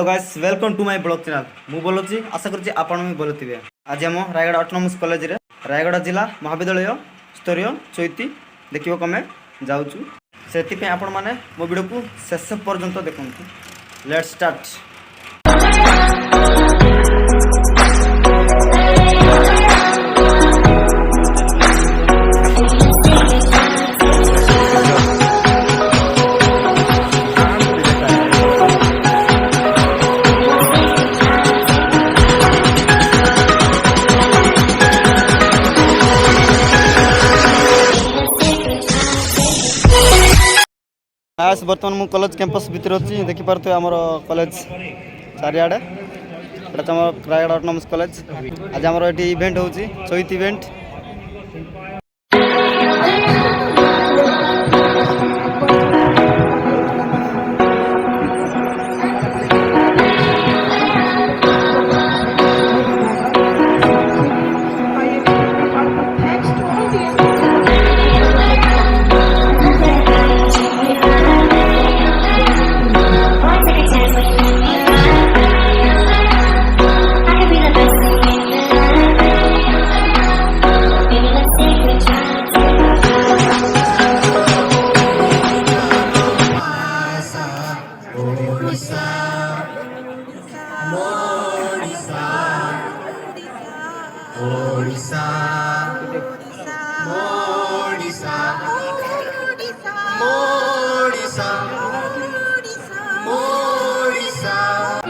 Guys welcome to my blog channel मु बोलुची आशा करछि आपण भी बोलुथिबे। आज हम रायगढ़ ऑटोनोमस कॉलेज रे रायगढ़ जिला महाविद्यालय स्तरीय चैती देखिबो कमे जाउछु सेति पे आपण माने मो वीडियो को शेष पर्यंत देखंतु। Let's start. आज बर्तमान मु कॉलेज कैंपस भीतर अच्छी देखी पारे आम कॉलेज चारिआडे रायगढ़ ऑटोनोमस कॉलेज। आज आम इवेंट होची चैत इवेंट।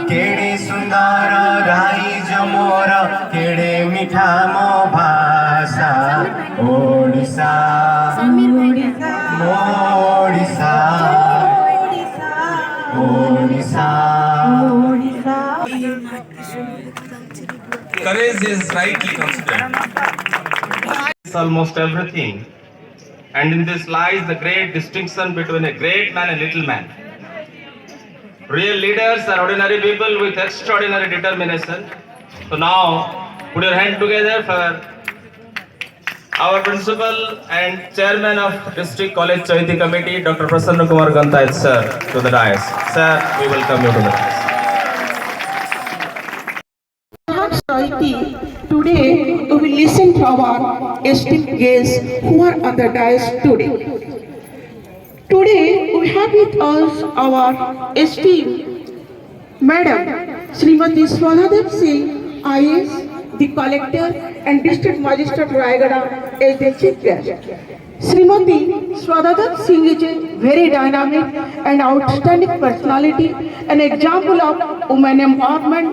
केड़े सुंदर राई जमोर केड़े मीठा मो भाषा Odisha Odisha Odisha. Courage is rightly considered. It's almost everything, and in this lies the great distinction between a great man and little man. Real leaders are ordinary people with extraordinary determination. So now, put your hand together for our principal and chairman of District College Chaiti Committee, Dr. Prasanna Kumar Gantayat, sir, to the dais. Sir, we welcome you to the dais. Today, we will listen to our esteemed guests who are on the dais today. Today, we have with us our esteemed Madam Srimati Swadhadev Singh, IAS, the Collector and District Magistrate Raigada as the Chief Guest. Srimati Swadhadev Singh is a very dynamic and outstanding personality, an example of women empowerment.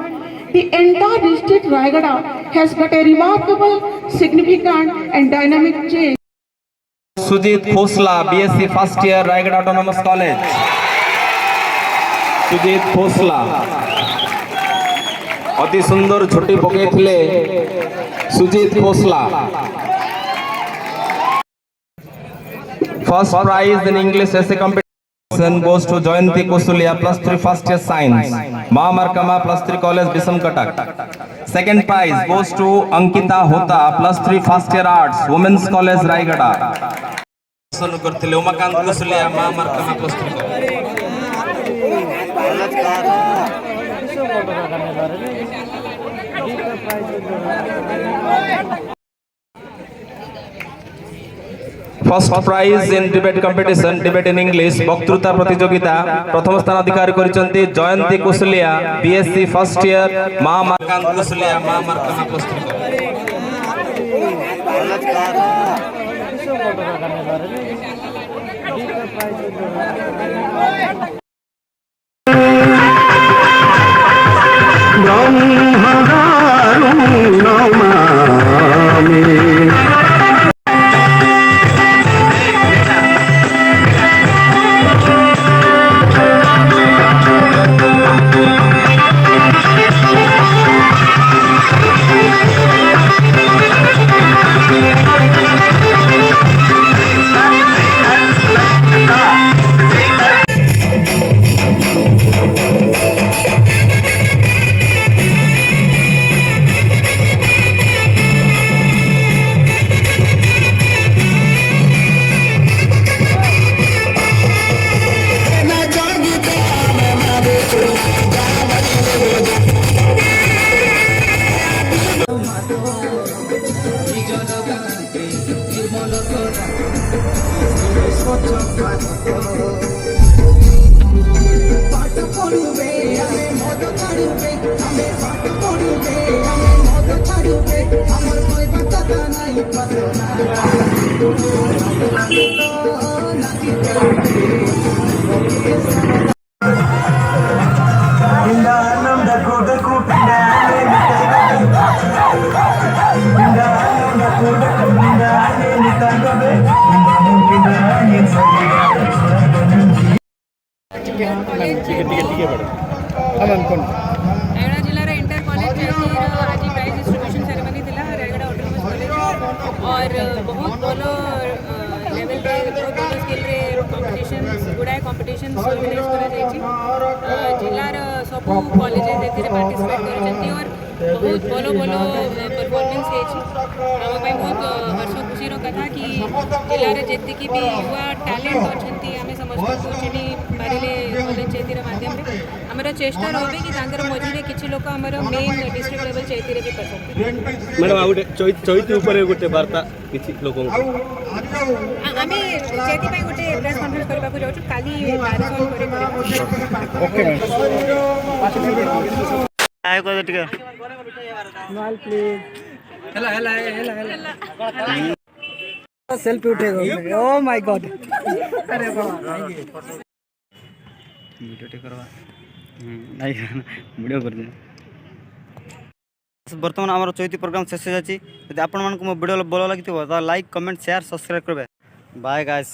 The entire district Raigada has got a remarkable, significant and dynamic change. Sujit Khosla, BSc first year, Raigad Autonomous College. Sujit Khosla. अति सुंदर छोटी पके थिले Sujit Khosla. First prize in English essay competition goes to Jayanti Kusulia, +3 first year science, Mahamarkama +3 college Bisam Katak. Second prize goes to Ankita Hota, +3 first year arts, Women's College Raigada. करते उमाकांत कुसलिया महामार्कमा +3 first prize in debate competition debate in English वक्तृता प्रतियोगिता प्रथम स्थान अधिकार करिसंती Jayanti Kusalia BSc first year महामार्कमा कुसलिया महामार्कमा +3 रायगड़ा जिलार इंटर कॉलेज आज प्राइज डिस्ट्रीब्यूशन सेरेमनी थिला रायगड़ा ऑटोनोमस कॉलेज और बहुत भल लेवल रे बहुत भल स्केल रे कंपटीशन गुडाए कंपटीशन ऑर्गेनाइज करा जायछि जिलार सब कॉलेज एथिरे पार्टिसिपेट करछन्ती और बहुत भल भल परफॉर्मेंस हेछि हम पई बहुत हर्ष खुशी रो कथा कि जिलार जेति की भी युवा टैलेंट अछन्ती हमें समस्त को चिनी पारिले कॉलेज चैतीर माध्यम रे हमर चेष्टा रहबे कि तांकर मझिरे किछि लोक हमर मेन डिस्ट्रिक्ट लेवल चैतीरे भी परफॉर्म मैडम आउट चैती ऊपर गोटे वार्ता किछि लोक आमे चैती पई गोटे प्रेस कॉन्फ्रेंस करबा को जाउछु काली डायरेक्शन करे ओके आय को टिके सेल्फी उठे ओ माय गॉड अरे वीडियो टे करवा नहीं वीडियो कर दे बर्तमान आम चैती प्रोग्राम शेष हो जाती यदि आपण मानक मो वीडियो भल लगी तो लाइक कमेंट शेयर सब्सक्राइब करबे बाय गाइस।